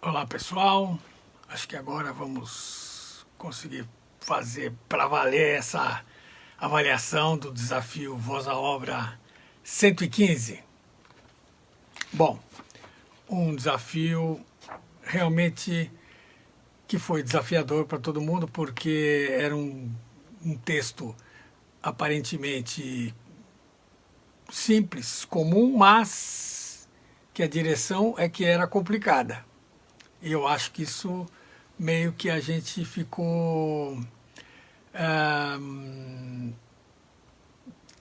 Olá pessoal, acho que agora vamos conseguir fazer para valer essa avaliação do desafio Voz à Obra 115. Bom, um desafio realmente que foi desafiador para todo mundo porque era um texto aparentemente simples, comum, mas que a direção é que era complicada. E eu acho que isso meio que a gente ficou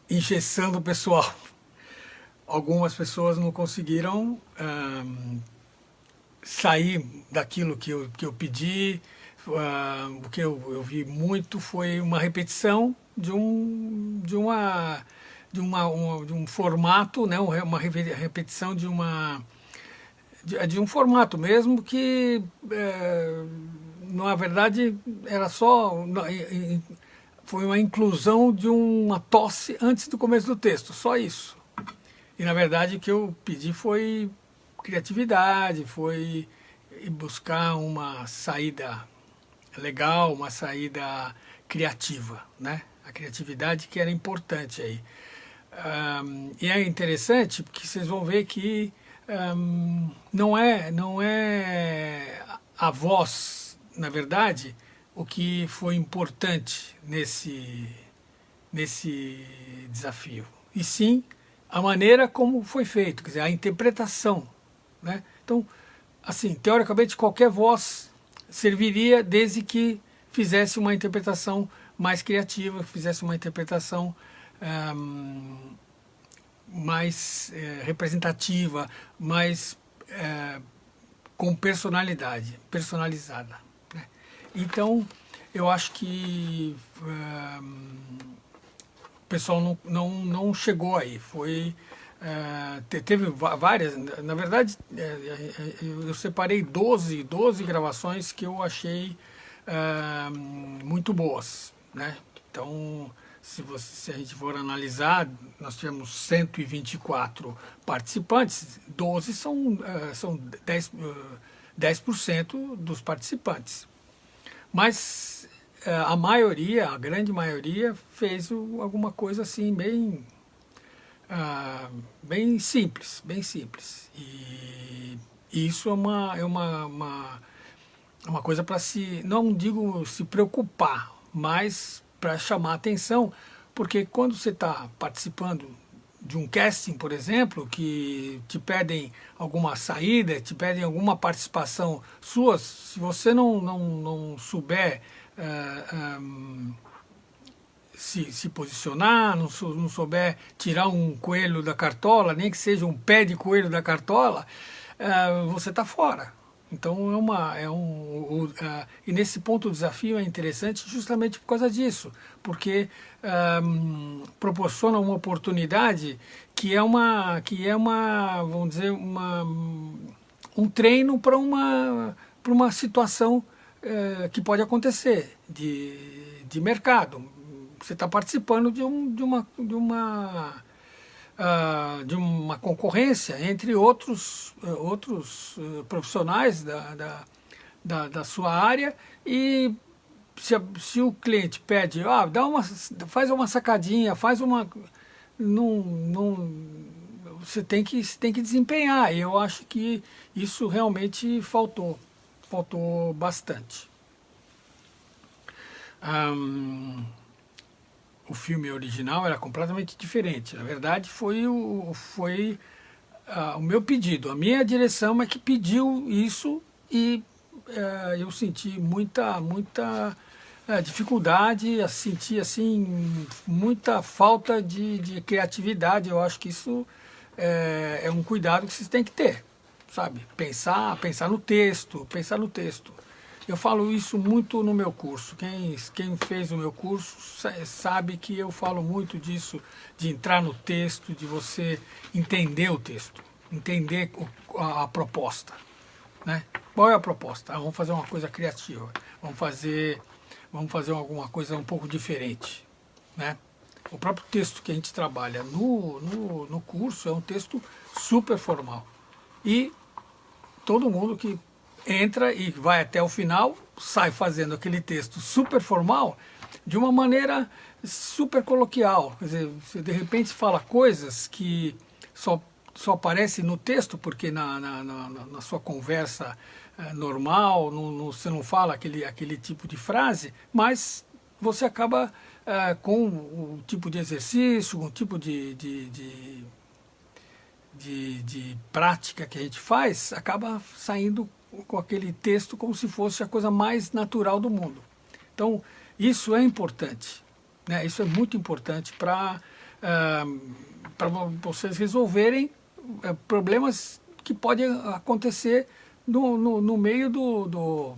engessando o pessoal. Algumas pessoas não conseguiram sair daquilo que eu pedi. O que eu vi muito foi uma repetição de um formato, né? Uma repetição de um formato mesmo que, na verdade, era só. Foi uma inclusão de uma tosse antes do começo do texto, só isso. E, na verdade, o que eu pedi foi criatividade, foi ir buscar uma saída legal, uma saída criativa, né? A criatividade que era importante aí. E é interessante porque vocês vão ver que não é a voz, na verdade, o que foi importante nesse desafio. E sim a maneira como foi feito, quer dizer, a interpretação, né? Então, assim, teoricamente qualquer voz serviria desde que fizesse uma interpretação mais criativa, fizesse uma interpretação mais representativa, mais com personalidade, personalizada, né? Então, eu acho que o pessoal não chegou aí. Foi, teve várias, na verdade, eu separei 12 gravações que eu achei muito boas, né? Então, se a gente for analisar, nós tivemos 124 participantes, 12 são 10% dos participantes. Mas a maioria, a grande maioria, fez alguma coisa assim bem simples, bem simples. E isso é uma coisa para se, não digo se preocupar, mas para chamar atenção, porque quando você está participando de um casting, por exemplo, que te pedem alguma saída, te pedem alguma participação sua, se você não souber se posicionar, não souber tirar um coelho da cartola, nem que seja um pé de coelho da cartola, você está fora. Então e nesse ponto o desafio é interessante justamente por causa disso, porque proporciona uma oportunidade que é uma, vamos dizer, um treino para uma situação que pode acontecer de mercado. Você está participando de uma concorrência entre outros profissionais da sua área, e se o cliente pede, faz uma sacadinha, você tem que desempenhar. E eu acho que isso realmente faltou bastante. O filme original era completamente diferente. Na verdade, foi o meu pedido. A minha direção é que pediu isso, e eu senti muita dificuldade, senti assim muita falta de criatividade. Eu acho que isso é um cuidado que vocês têm que ter, sabe? Pensar no texto, pensar no texto. Eu falo isso muito no meu curso. Quem fez o meu curso sabe que eu falo muito disso, de entrar no texto, de você entender o texto, entender a proposta, né? Qual é a proposta? Vamos fazer uma coisa criativa, vamos fazer alguma coisa um pouco diferente, né? O próprio texto que a gente trabalha no curso é um texto super formal. E todo mundo que entra e vai até o final, sai fazendo aquele texto super formal de uma maneira super coloquial. Quer dizer, você de repente fala coisas que só aparecem no texto, porque na sua conversa normal você não fala aquele tipo de frase, mas você acaba com o tipo de exercício, um tipo de prática que a gente faz, acaba saindo com aquele texto como se fosse a coisa mais natural do mundo. Então, isso é importante, né? Isso é muito importante para vocês resolverem problemas que podem acontecer no meio do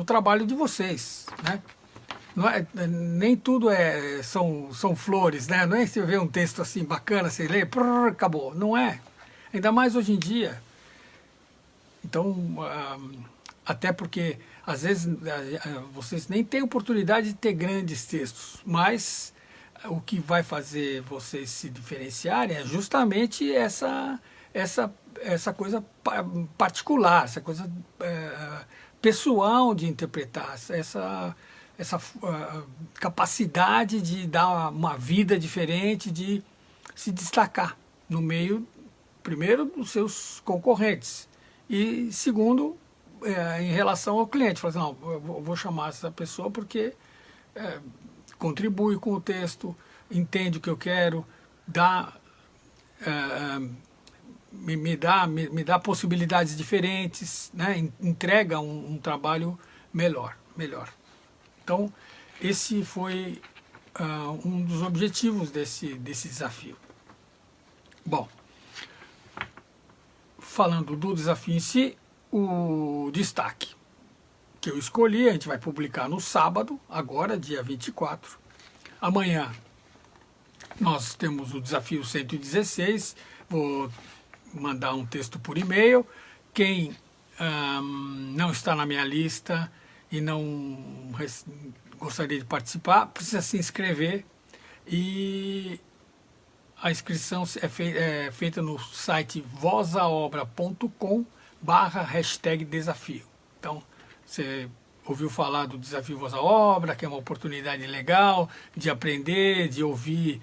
trabalho de vocês, né? Não é, nem tudo são flores, né? Não é você vê um texto assim bacana, você lê, acabou. Não é. Ainda mais hoje em dia. Então, até porque às vezes vocês nem têm oportunidade de ter grandes textos, mas o que vai fazer vocês se diferenciarem é justamente essa coisa particular, essa coisa pessoal de interpretar, essa capacidade de dar uma vida diferente, de se destacar no meio, primeiro, dos seus concorrentes e, segundo, em relação ao cliente. Falar assim, não, eu vou chamar essa pessoa porque contribui com o texto, entende o que eu quero, me dá possibilidades diferentes, né? Entrega um trabalho melhor. Então, esse foi um dos objetivos desse desafio. Bom, falando do desafio em si, o destaque que eu escolhi, a gente vai publicar no sábado, agora, dia 24. Amanhã nós temos o desafio 116, vou mandar um texto por e-mail. Quem não está na minha lista e não gostaria de participar, precisa se inscrever, e a inscrição é feita no site vozaobra.com/desafio. Então, você ouviu falar do desafio Voz à Obra, que é uma oportunidade legal de aprender, de ouvir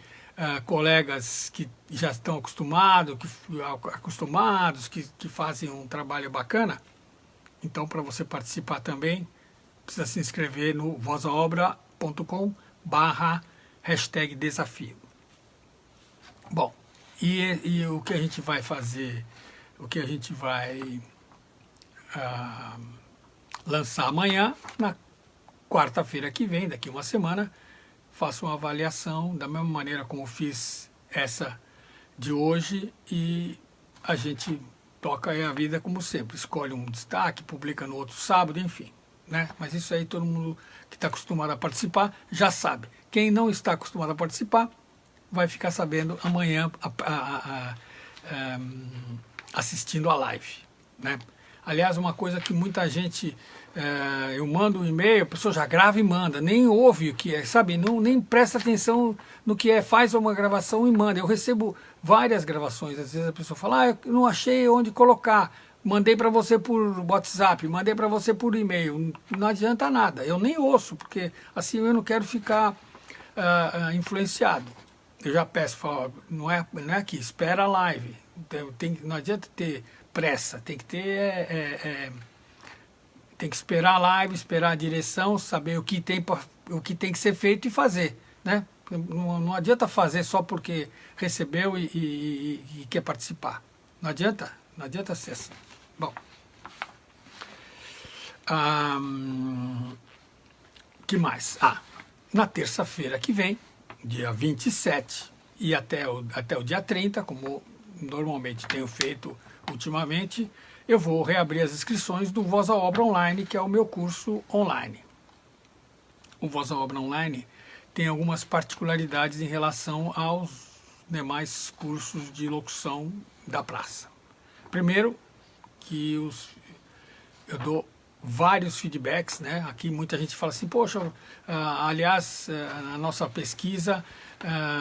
colegas que já estão acostumados, que fazem um trabalho bacana. Então, para você participar também, precisa se inscrever no vozaobra.com/desafio. Bom, e o que a gente vai fazer, o que a gente vai lançar amanhã, na quarta-feira que vem, daqui uma semana, faço uma avaliação da mesma maneira como fiz essa de hoje, e a gente toca aí a vida como sempre, escolhe um destaque, publica no outro sábado, enfim, né? Mas isso aí todo mundo que está acostumado a participar já sabe. Quem não está acostumado a participar vai ficar sabendo amanhã assistindo a live, né? Aliás, uma coisa que muita gente, eu mando um e-mail, a pessoa já grava e manda, nem ouve o que é, sabe? Nem presta atenção no que é, faz uma gravação e manda. Eu recebo várias gravações, às vezes a pessoa fala, eu não achei onde colocar, mandei para você por WhatsApp, mandei para você por e-mail, não adianta nada, eu nem ouço, porque assim eu não quero ficar influenciado. Eu já peço, falo, não é aqui, espera a live, não adianta ter pressa, tem que ter tem que esperar a live, esperar a direção, saber o que tem que ser feito e fazer, né? Não adianta fazer só porque recebeu e quer participar. Não adianta ser assim. Bom, que mais? Na terça-feira que vem, dia 27 e até o dia 30, como normalmente tenho feito ultimamente, eu vou reabrir as inscrições do Voz à Obra Online, que é o meu curso online. O Voz à Obra Online tem algumas particularidades em relação aos demais cursos de locução da praça. Primeiro, que eu dou vários feedbacks, né? Aqui muita gente fala assim, poxa, aliás, na nossa pesquisa,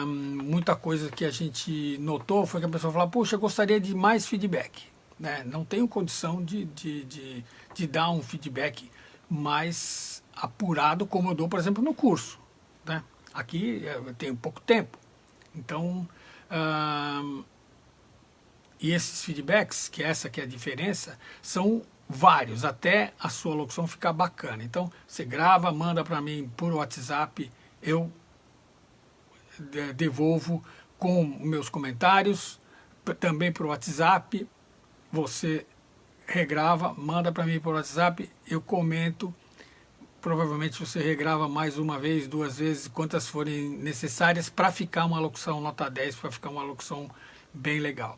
muita coisa que a gente notou foi que a pessoa fala, poxa, eu gostaria de mais feedback. né? Não tenho condição de dar um feedback mais apurado como eu dou, por exemplo, no curso, né? Aqui eu tenho pouco tempo, então e esses feedbacks, que essa que é a diferença, são vários, até a sua locução ficar bacana. Então, você grava, manda para mim por WhatsApp, eu devolvo com meus comentários, também por WhatsApp, você regrava, manda para mim por WhatsApp, eu comento, provavelmente você regrava mais uma vez, duas vezes, quantas forem necessárias para ficar uma locução nota 10, para ficar uma locução bem legal.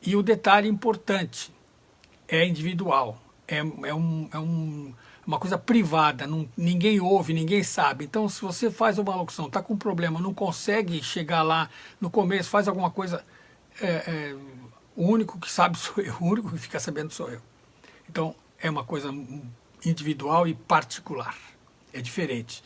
E o detalhe importante, é individual, uma coisa privada, ninguém ouve, ninguém sabe. Então, se você faz uma locução, está com um problema, não consegue chegar lá no começo, faz alguma coisa, o único que sabe sou eu, o único que fica sabendo sou eu. Então, é uma coisa individual e particular, é diferente.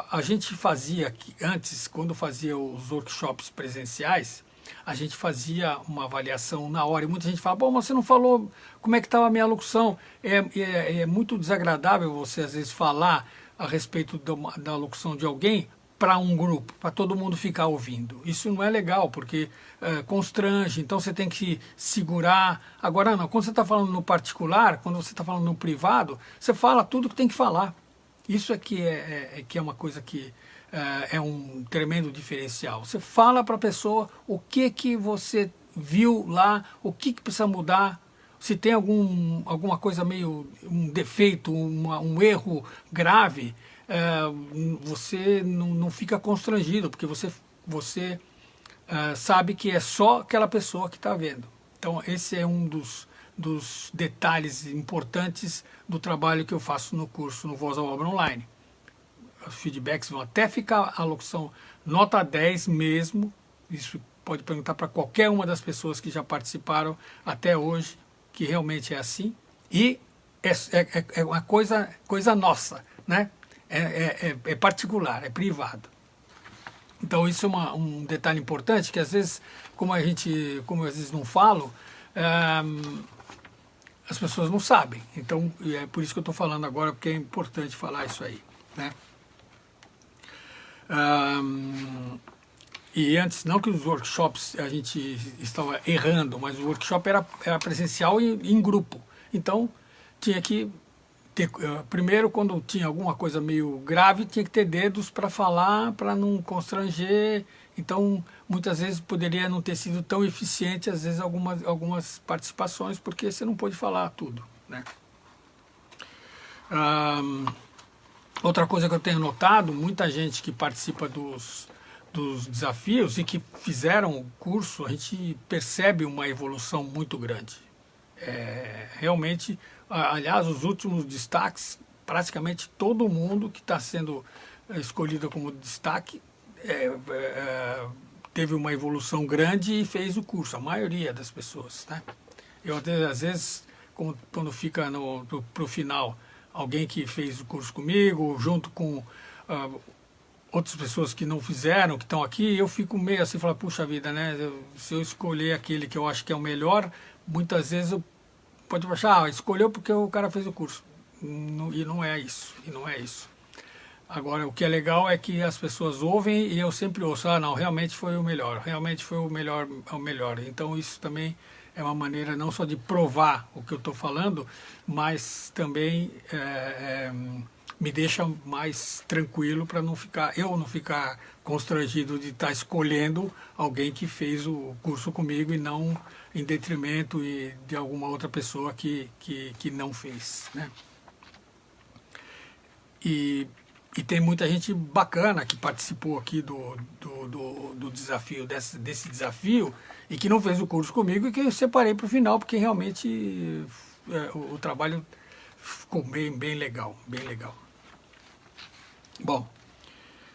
A gente fazia, antes, quando fazia os workshops presenciais, a gente fazia uma avaliação na hora, e muita gente fala, bom, mas você não falou como é que estava a minha locução. É muito desagradável você, às vezes, falar a respeito da locução de alguém para um grupo, para todo mundo ficar ouvindo. Isso não é legal, porque constrange, então você tem que segurar. Agora não, quando você está falando no particular, quando você está falando no privado, você fala tudo que tem que falar. Isso que é uma coisa que é um tremendo diferencial. Você fala para a pessoa o que você viu lá, o que precisa mudar, se tem alguma coisa meio, um defeito, um erro grave, você não fica constrangido, porque você sabe que é só aquela pessoa que está vendo. Então esse é um dos detalhes importantes do trabalho que eu faço no curso no Voz à Obra Online. Os feedbacks vão até ficar a locução nota 10 mesmo. Isso pode perguntar para qualquer uma das pessoas que já participaram até hoje, que realmente é assim. E é uma coisa nossa, né? É particular, é privado. Então isso é um detalhe importante, que às vezes, como eu às vezes não falo, as pessoas não sabem. Então é por isso que eu estou falando agora, porque é importante falar isso aí, né? E antes, não que os workshops a gente estava errando, mas o workshop era presencial em grupo. Então, tinha que ter, primeiro, quando tinha alguma coisa meio grave, tinha que ter dedos para falar, para não constranger. Então, muitas vezes poderia não ter sido tão eficiente, às vezes, algumas participações, porque você não pôde falar tudo, né? Outra coisa que eu tenho notado, muita gente que participa dos desafios e que fizeram o curso, a gente percebe uma evolução muito grande. Realmente, aliás, os últimos destaques, praticamente todo mundo que está sendo escolhido como destaque teve uma evolução grande e fez o curso, a maioria das pessoas, né? Eu até, às vezes, quando fica pro final, alguém que fez o curso comigo, junto com outras pessoas que não fizeram, que estão aqui, eu fico meio assim, falar, puxa vida, né? Se eu escolher aquele que eu acho que é o melhor, muitas vezes pode achar, escolheu porque o cara fez o curso. E não é isso, Agora, o que é legal é que as pessoas ouvem e eu sempre ouço, não, realmente foi o melhor, é o melhor. Então isso também é uma maneira não só de provar o que eu estou falando, mas também me deixa mais tranquilo para eu não ficar constrangido de estar escolhendo alguém que fez o curso comigo e não em detrimento de alguma outra pessoa que não fez, né? E tem muita gente bacana que participou aqui do desafio, desse desafio, e que não fez o curso comigo e que eu separei para o final, porque realmente o trabalho ficou bem legal, bem legal. Bom,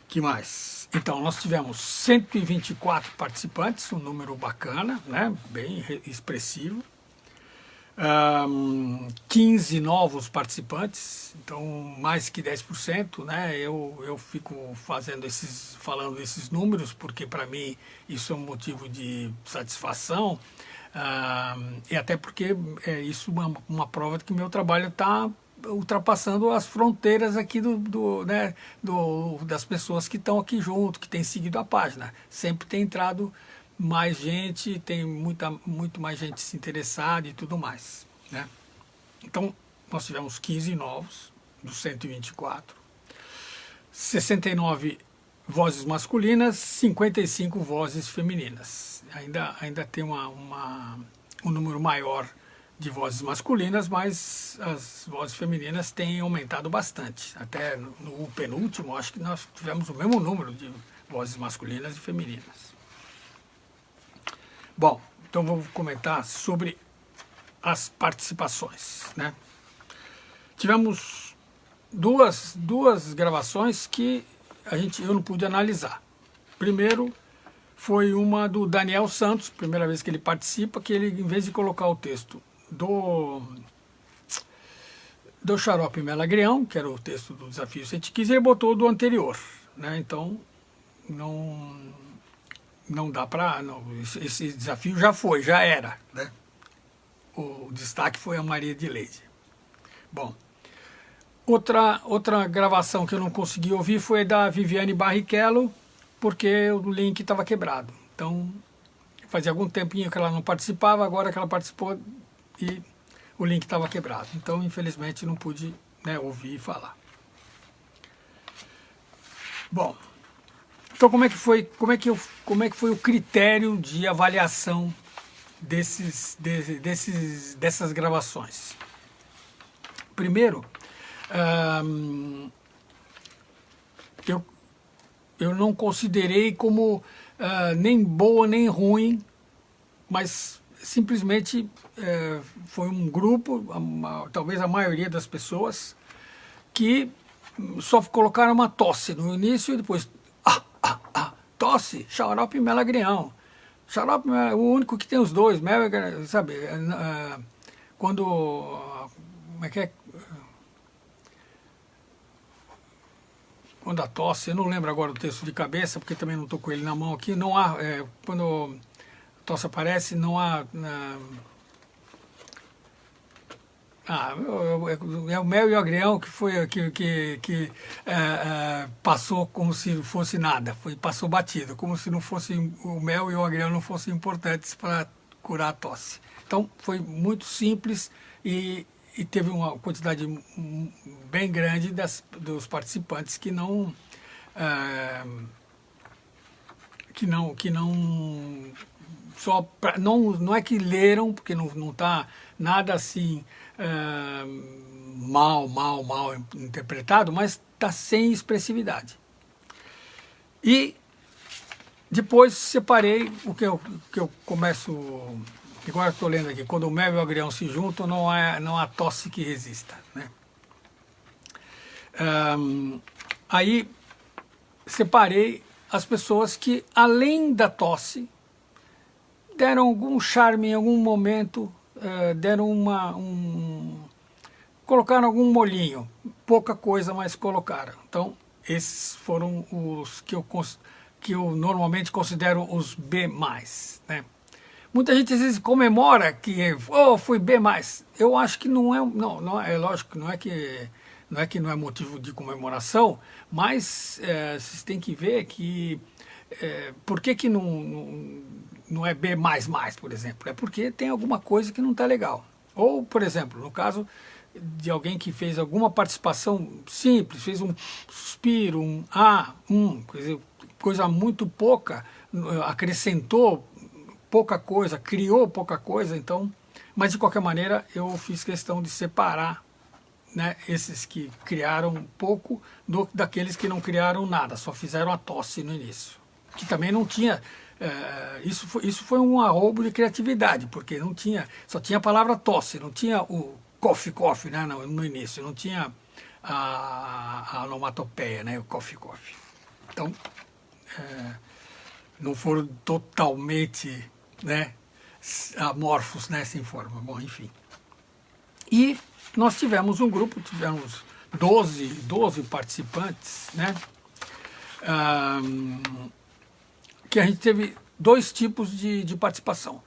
que mais? Então, nós tivemos 124 participantes, um número bacana, né? Bem expressivo. 15 novos participantes, então mais que 10%, né? Eu fico falando esses números porque para mim isso é um motivo de satisfação. E até porque é isso uma prova de que meu trabalho está ultrapassando as fronteiras aqui né, das pessoas que estão aqui junto, que têm seguido a página. Sempre tem entrado mais gente, tem muito mais gente se interessada e tudo mais, né? Então, nós tivemos 15 novos, dos 124, 69 vozes masculinas, 55 vozes femininas. Ainda tem um número maior de vozes masculinas, mas as vozes femininas têm aumentado bastante. Até no penúltimo, acho que nós tivemos o mesmo número de vozes masculinas e femininas. Bom, então vou comentar sobre as participações, né? Tivemos duas gravações que eu não pude analisar. Primeiro foi uma do Daniel Santos, primeira vez que ele participa, que ele, em vez de colocar o texto do Xarope Melagrião, que era o texto do Desafio 115, ele botou do anterior, né? Então não dá para... Esse desafio já era, né? O destaque foi a Maria de Leide. Bom, outra gravação que eu não consegui ouvir foi da Viviane Barrichello, porque o link estava quebrado. Então, fazia algum tempinho que ela não participava, agora que ela participou e o link estava quebrado. Então, infelizmente, não pude, né, ouvir e falar. Bom, então como é que foi o critério de avaliação dessas gravações? Primeiro, eu não considerei como nem boa nem ruim, mas simplesmente foi um grupo, talvez a maioria das pessoas, que só colocaram uma tosse no início e depois, tosse, Xarope Melagrião. Xarope é o único que tem os dois, mel, sabe, quando, como é que é? Quando a tosse, eu não lembro agora o texto de cabeça, porque também não estou com ele na mão aqui, não há, quando a tosse aparece, não há... é o mel e o agrião que foi que passou como se fosse nada, passou batido, como se não fosse o mel e o agrião não fossem importantes para curar a tosse. Então foi muito simples e teve uma quantidade bem grande dos participantes que não não é que leram, porque não está nada assim mal interpretado, mas está sem expressividade. E depois separei o que eu começo, agora estou lendo aqui, quando o mel e o agrião se juntam, não há tosse que resista, né? Aí separei as pessoas que, além da tosse, deram algum charme em algum momento, deram colocaram algum molhinho, pouca coisa, mas colocaram. Então, esses foram os que eu normalmente considero os B+, né? Muita gente às vezes comemora que fui B+. Eu acho que não é lógico, não é que não é motivo de comemoração, mas vocês têm que ver que por que não é B++, por exemplo? É porque tem alguma coisa que não está legal. Ou, por exemplo, no caso de alguém que fez alguma participação simples, fez um suspiro, coisa muito pouca, acrescentou pouca coisa, criou pouca coisa, então... Mas, de qualquer maneira, eu fiz questão de separar, né, esses que criaram pouco daqueles que não criaram nada, só fizeram a tosse no início. Que também não tinha... isso foi um arroubo de criatividade, porque não tinha, só tinha a palavra tosse, não tinha o coffee, né, no início, não tinha a onomatopeia, né, o coffee. Então, não foram totalmente, né, amorfos, né, sem forma. Bom, enfim. E nós tivemos um grupo, tivemos 12 participantes, né, que a gente teve dois tipos de participação.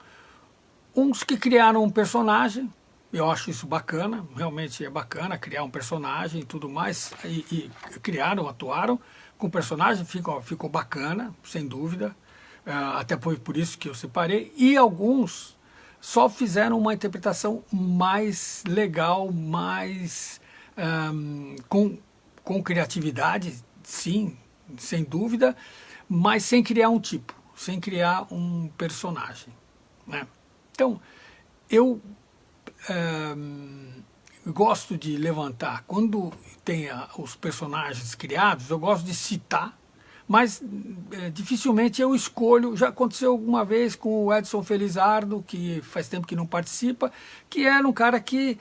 uns que criaram um personagem, eu acho isso bacana, realmente é bacana criar um personagem e tudo mais, e criaram, atuaram com o personagem, ficou bacana, sem dúvida, até por isso que eu separei, e alguns só fizeram uma interpretação mais legal, mais com criatividade, sim, sem dúvida, mas sem criar um tipo, sem criar um personagem, né? Então, eu gosto de levantar, quando tem os personagens criados, eu gosto de citar, mas dificilmente eu escolho. Já aconteceu alguma vez com o Edson Felizardo, que faz tempo que não participa, que era um cara que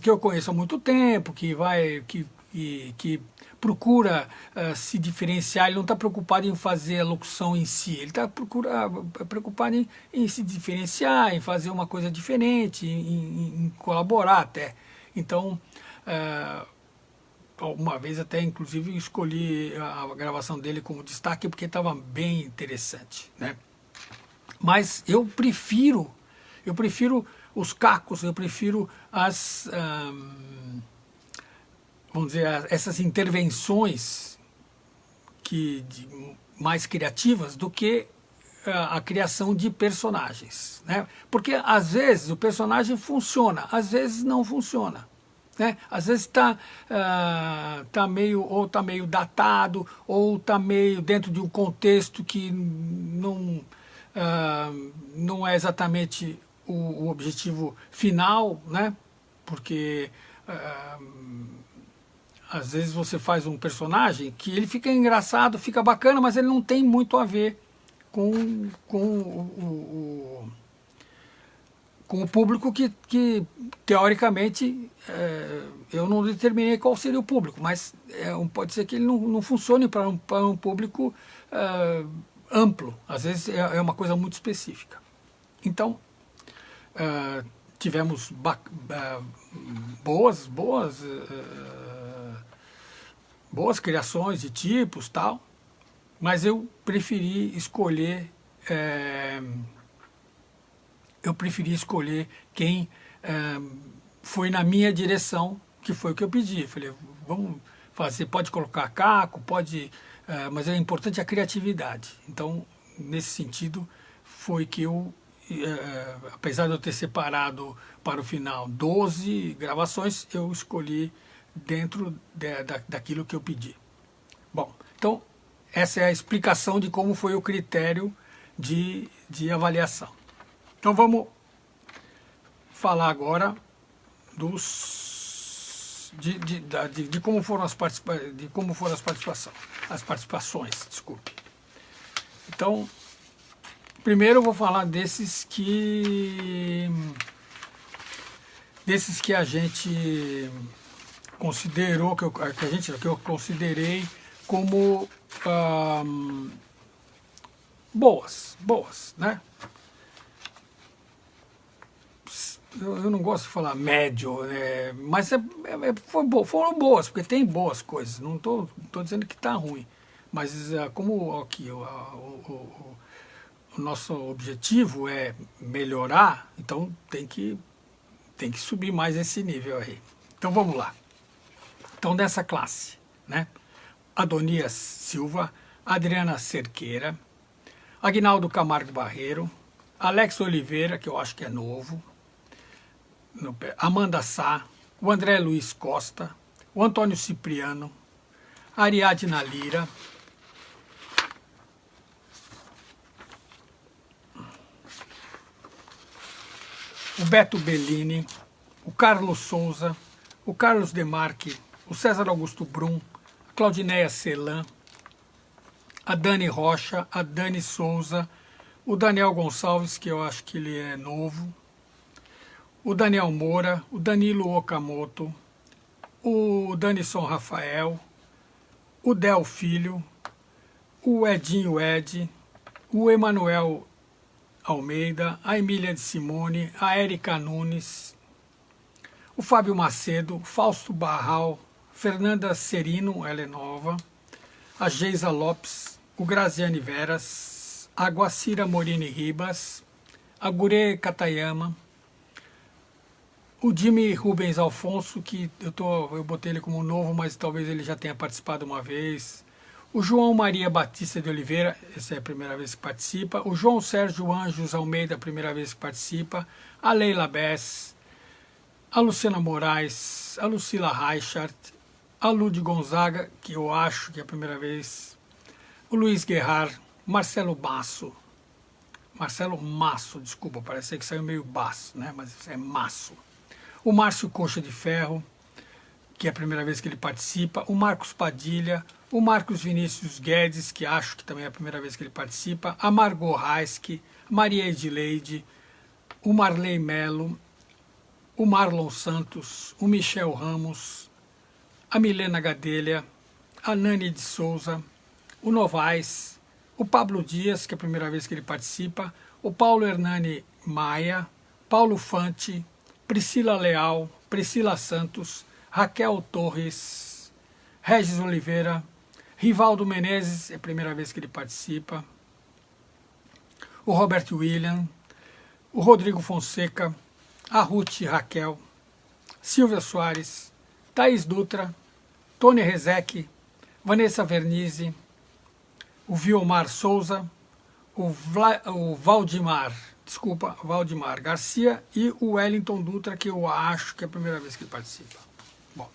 eu conheço há muito tempo, que procura se diferenciar. Ele não está preocupado em fazer a locução em si, ele está preocupado em se diferenciar, em fazer uma coisa diferente, em colaborar até. Então, uma vez até inclusive escolhi a gravação dele como destaque porque estava bem interessante, né? Mas eu prefiro os cacos, eu prefiro vamos dizer, essas intervenções mais criativas do que a criação de personagens, né? Porque às vezes o personagem funciona, às vezes não funciona, né? Às vezes tá meio datado, ou está meio dentro de um contexto que não é exatamente o objetivo final, né? Porque às vezes você faz um personagem que ele fica engraçado, fica bacana, mas ele não tem muito a ver com o público que teoricamente, eu não determinei qual seria o público, mas pode ser que ele não funcione para um público amplo, às vezes é uma coisa muito específica. Então, tivemos boas criações de tipos, tal, mas eu preferi escolher quem foi na minha direção, que foi o que eu pedi. Eu falei, vamos fazer, pode colocar caco, pode, mas é importante a criatividade. Então, nesse sentido, foi que eu, apesar de eu ter separado para o final 12 gravações, eu escolhi dentro daquilo que eu pedi. Bom, então, essa é a explicação de como foi o critério de avaliação. Então vamos falar agora de como foram as participações, desculpe. Então, primeiro eu vou falar desses que a gente considerou, que eu considerei como boas, né? Eu não gosto de falar médio, né? Mas foram boas, porque tem boas coisas. Não estou dizendo que está ruim. Mas como aqui o nosso objetivo é melhorar, então tem que subir mais esse nível aí. Então vamos lá. Então dessa classe, né? Adonias Silva, Adriana Cerqueira, Aguinaldo Camargo Barreiro, Alex Oliveira, que eu acho que é novo, Amanda Sá, o André Luiz Costa, o Antônio Cipriano, a Ariadna Lira, o Beto Bellini, o Carlos Souza, o Carlos Demarque, o César Augusto Brum, a Claudineia Celan, a Dani Rocha, a Dani Souza, o Daniel Gonçalves, que eu acho que ele é novo, o Daniel Moura, o Danilo Okamoto, o Danison Rafael, o Del Filho, o Edinho Ed, o Emanuel Almeida, a Emília de Simone, a Érica Nunes, o Fábio Macedo, Fausto Barral, Fernanda Serino, ela é nova, a Geisa Lopes, o Graziane Veras, a Guacira Morini Ribas, Agure Katayama, o Jimmy Rubens Alfonso, que eu botei ele como novo, mas talvez ele já tenha participado uma vez. O João Maria Batista de Oliveira, essa é a primeira vez que participa. O João Sérgio Anjos Almeida, a primeira vez que participa. A Leila Bess, a Luciana Moraes, a Lucila Reichert, a Lud Gonzaga, que eu acho que é a primeira vez. O Luiz Guerrar, Marcelo Masso, desculpa, parece que saiu meio baço, né? Mas é Masso. O Márcio Coxa de Ferro, que é a primeira vez que ele participa, o Marcos Padilha, o Marcos Vinícius Guedes, que acho que também é a primeira vez que ele participa, a Margot Raiski, Maria Edileide, o Marley Melo, o Marlon Santos, o Michel Ramos, a Milena Gadelha, a Nani de Souza, o Novaes, o Pablo Dias, que é a primeira vez que ele participa, o Paulo Hernani Maia, Paulo Fante, Priscila Leal, Priscila Santos, Raquel Torres, Regis Oliveira, Rivaldo Menezes, é a primeira vez que ele participa, o Robert William, o Rodrigo Fonseca, a Ruth Raquel, Silvia Soares, Thaís Dutra, Tony Rezec, Vanessa Vernizzi, o Vilmar Souza, o Valdemar Garcia e o Wellington Dutra, que eu acho que é a primeira vez que ele participa. Bom,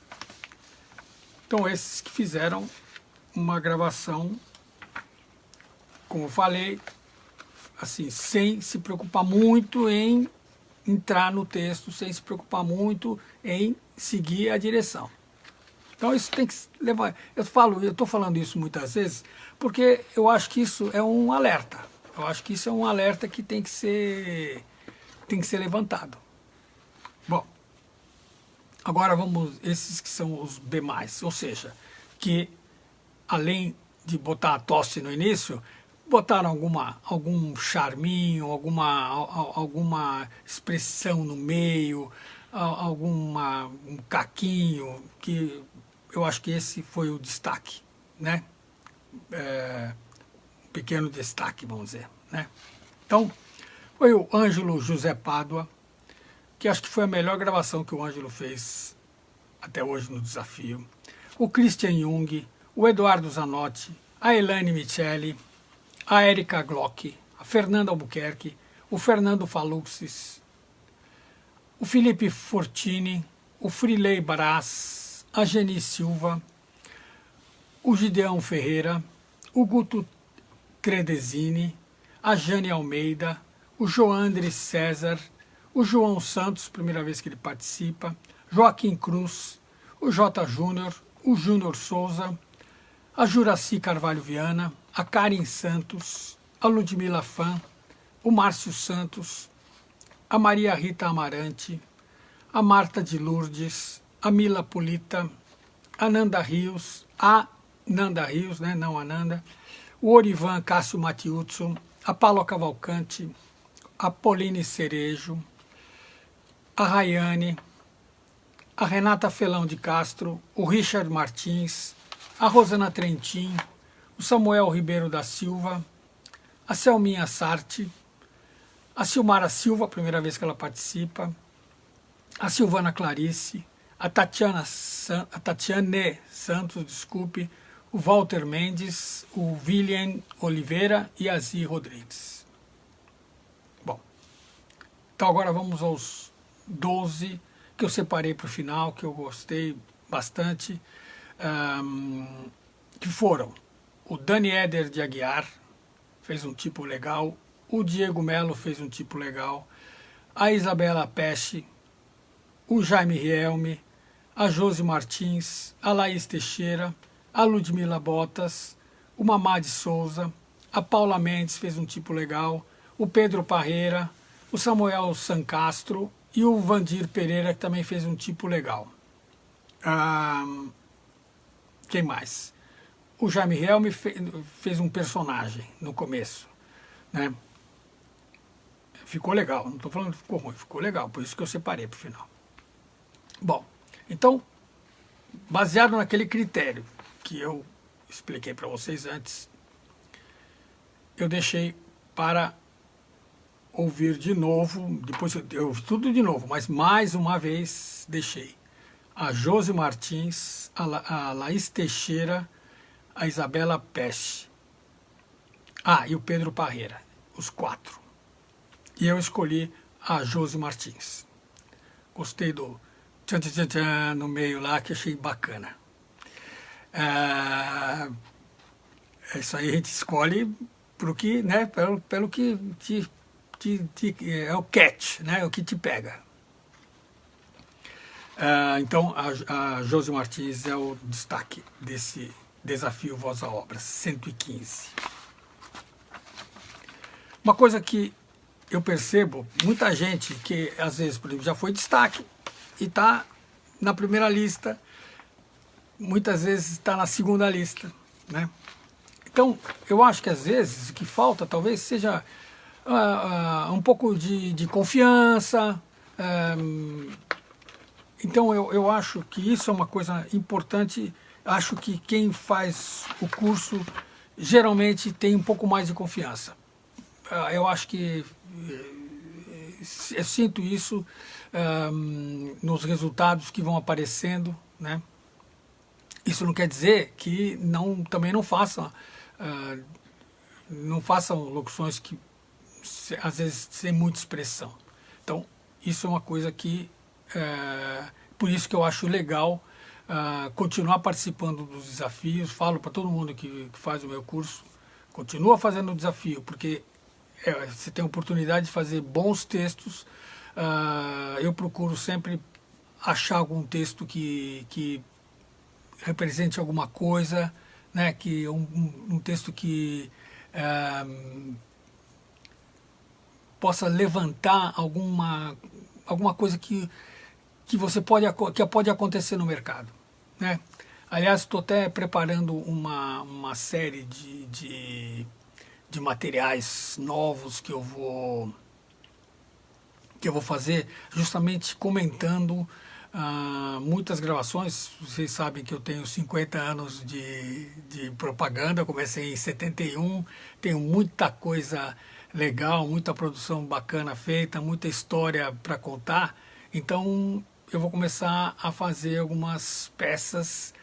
então esses que fizeram uma gravação, como eu falei, assim, sem se preocupar muito em entrar no texto, sem se preocupar muito em seguir a direção. Então isso tem que levar. Eu estou falando isso muitas vezes porque eu acho que isso é um alerta. Eu acho que isso é um alerta que tem que ser levantado. Bom, agora vamos, esses que são os B+, ou seja, que além de botar a tosse no início, botaram algum charminho, alguma expressão no meio, um caquinho, que eu acho que esse foi o destaque, né? Pequeno destaque, vamos dizer, né? Então, foi o Ângelo José Pádua, que acho que foi a melhor gravação que o Ângelo fez até hoje no desafio. O Christian Jung, o Eduardo Zanotti, a Elaine Micheli, a Erika Glock, a Fernanda Albuquerque, o Fernando Faluxis, o Felipe Fortini, o Frilei Brás, a Geni Silva, o Gideão Ferreira, o Guto Credesini, a Jane Almeida, o Joandre César, o João Santos, primeira vez que ele participa, Joaquim Cruz, o J. Júnior, o Júnior Souza, a Juraci Carvalho Viana, a Karen Santos, a Ludmila Fã, o Márcio Santos, a Maria Rita Amarante, a Marta de Lourdes, a Mila Polita, a Nanda Rios, né, não a Nanda, o Orivan Cássio Matiuzzo, a Paula Cavalcante, a Pauline Cerejo, a Rayane, a Renata Felão de Castro, o Richard Martins, a Rosana Trentin, o Samuel Ribeiro da Silva, a Selminha Sarte, a Silmara Silva, a primeira vez que ela participa, a Silvana Clarice, a Tatiane Santos, desculpe, o Walter Mendes, o William Oliveira e a Zi Rodrigues. Bom, então agora vamos aos 12 que eu separei para o final, que eu gostei bastante, que foram o Dani Éder de Aguiar, fez um tipo legal, o Diego Melo fez um tipo legal, a Isabela Pesce, o Jaime Rielme, a Josi Martins, a Laís Teixeira, a Ludmila Botas, o Mamá de Souza, a Paula Mendes fez um tipo legal, o Pedro Parreira, o Samuel Sancastro e o Vandir Pereira, que também fez um tipo legal. Quem mais? O Jaime Rielme fez um personagem no começo, né? Ficou legal, não estou falando que ficou ruim, ficou legal, por isso que eu separei para o final. Bom, então, baseado naquele critério que eu expliquei para vocês antes, eu deixei para ouvir de novo, depois eu ouvi tudo de novo, mas mais uma vez deixei a Josi Martins, a Laís Teixeira, a Isabela Peste, e o Pedro Parreira, os 4. E eu escolhi a Josi Martins. Gostei do tchan, tchan, tchan no meio lá, que achei bacana. É isso aí, a gente escolhe pelo que, né, pelo que é o catch, né, o que te pega. Então, a Josi Martins é o destaque desse desafio Voz à Obra 115. Uma coisa que eu percebo, muita gente que às vezes, por exemplo, já foi destaque e está na primeira lista, muitas vezes está na segunda lista, né? Então, eu acho que às vezes o que falta talvez seja um pouco de confiança. Então, eu acho que isso é uma coisa importante. Acho que quem faz o curso geralmente tem um pouco mais de confiança. Eu acho que eu sinto isso nos resultados que vão aparecendo, né? Isso não quer dizer que também não façam locuções que às vezes sem muita expressão. Então, isso é uma coisa que por isso que eu acho legal continuar participando dos desafios. Falo para todo mundo que faz o meu curso, continua fazendo o desafio, porque você tem a oportunidade de fazer bons textos. Eu procuro sempre achar algum texto que represente alguma coisa, né? Que um texto que possa levantar alguma coisa que pode acontecer no mercado, né? Aliás, estou até preparando uma série de materiais novos que eu vou fazer, justamente comentando muitas gravações. Vocês sabem que eu tenho 50 anos de propaganda, comecei em 71, tenho muita coisa legal, muita produção bacana feita, muita história para contar. Então eu vou começar a fazer algumas peças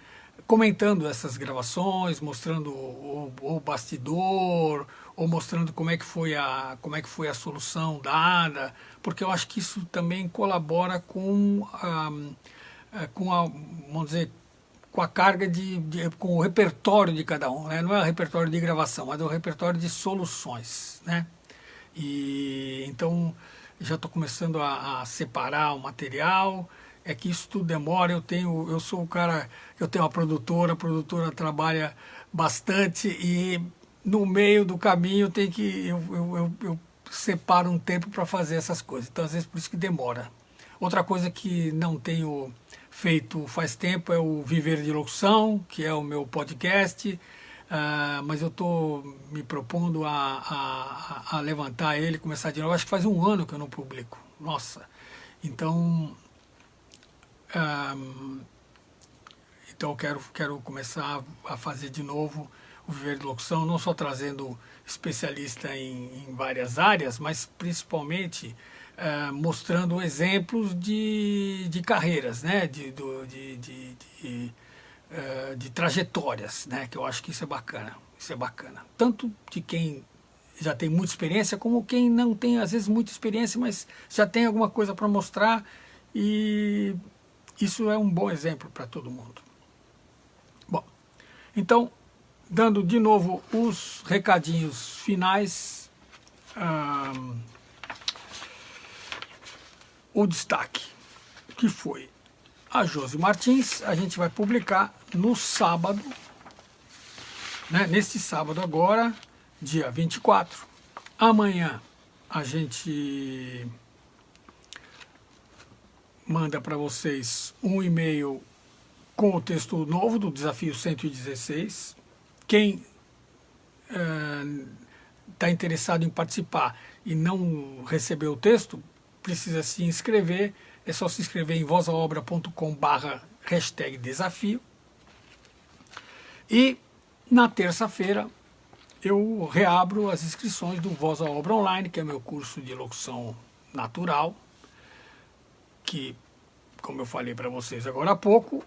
comentando essas gravações, mostrando o bastidor, ou mostrando como é que foi a solução dada, porque eu acho que isso também colabora com vamos dizer, com a carga com o repertório de cada um, né? Não é o repertório de gravação, mas é o repertório de soluções, né? E então já estou começando a separar o material. É que isso tudo demora. Eu sou o cara, eu tenho uma produtora, a produtora trabalha bastante e no meio do caminho eu separo um tempo para fazer essas coisas. Então, às vezes, por isso que demora. Outra coisa que não tenho feito faz tempo é o Viver de Locução, que é o meu podcast, mas eu estou me propondo a levantar ele, começar de novo. Acho que faz um ano que eu não publico. Nossa! Então eu quero começar a fazer de novo o Viver de Locução, não só trazendo especialista em várias áreas, mas principalmente mostrando exemplos de carreiras, né? De trajetórias, né? Que eu acho que isso é bacana. Isso é bacana. Tanto de quem já tem muita experiência, como quem não tem, às vezes, muita experiência, mas já tem alguma coisa para mostrar, e isso é um bom exemplo para todo mundo. Bom, então, dando de novo os recadinhos finais, o destaque que foi a Josi Martins, a gente vai publicar no sábado, né, neste sábado agora, dia 24. Amanhã a gente manda para vocês um e-mail com o texto novo do Desafio 116. Quem está interessado em participar e não recebeu o texto, precisa se inscrever. É só se inscrever em vozaobra.com/desafio. E na terça-feira eu reabro as inscrições do Voz à Obra Online, que é meu curso de locução natural, que, como eu falei para vocês agora há pouco,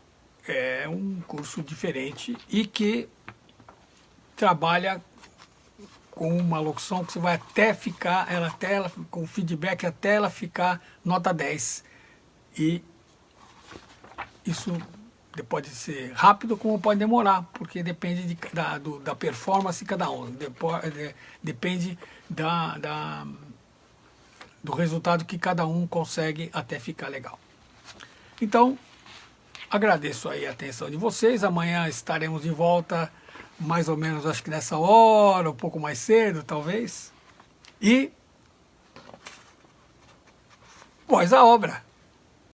é um curso diferente e que trabalha com uma locução que você vai até ficar, com feedback até ela ficar nota 10. E isso pode ser rápido como pode demorar, porque depende da performance de cada um, depende do resultado que cada um consegue até ficar legal. Então, agradeço aí a atenção de vocês, amanhã estaremos de volta, mais ou menos acho que nessa hora, um pouco mais cedo talvez, e voz à obra.